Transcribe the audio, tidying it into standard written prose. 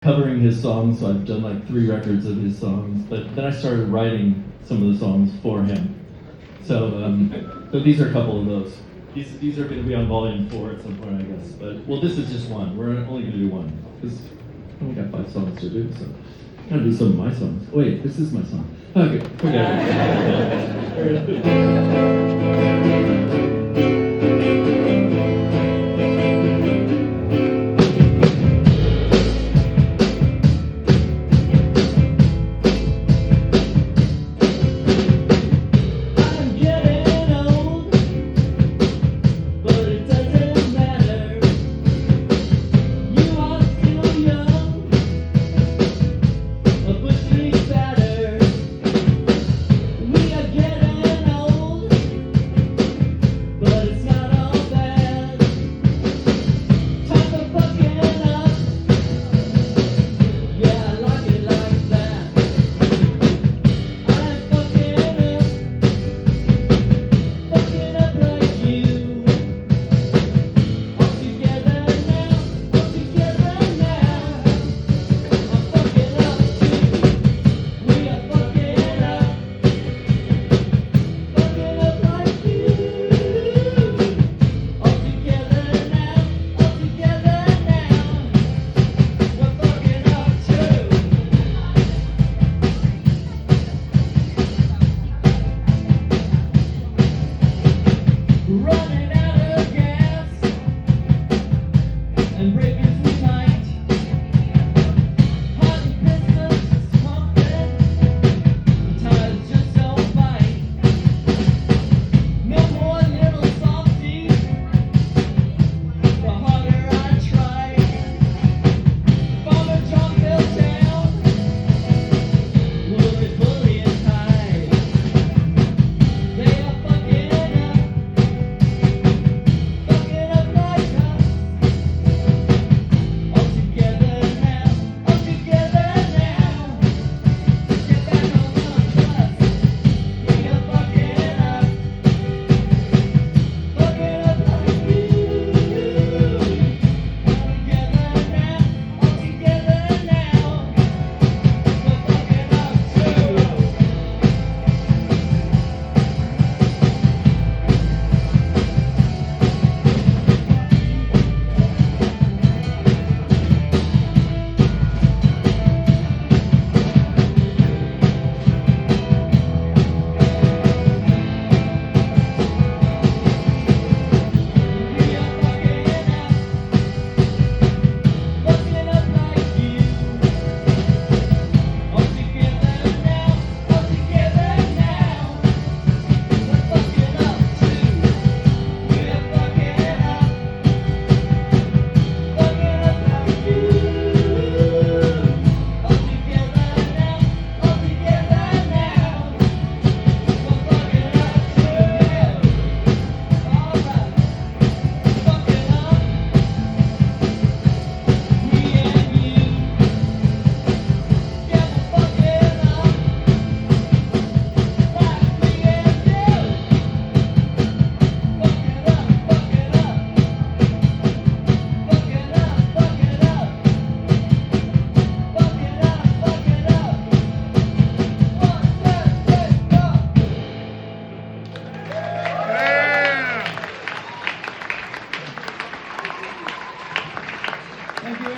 covering his songs, so I've done like 3 records of his songs, but then I started writing some of the songs for him. So these are a couple of those. These are going to be on volume 4 at some point, I guess. But well, this is just one. We're only going to do one because I only got 5 songs to do. So I'm going to do some of my songs. Wait, this is my song. Okay, forget it.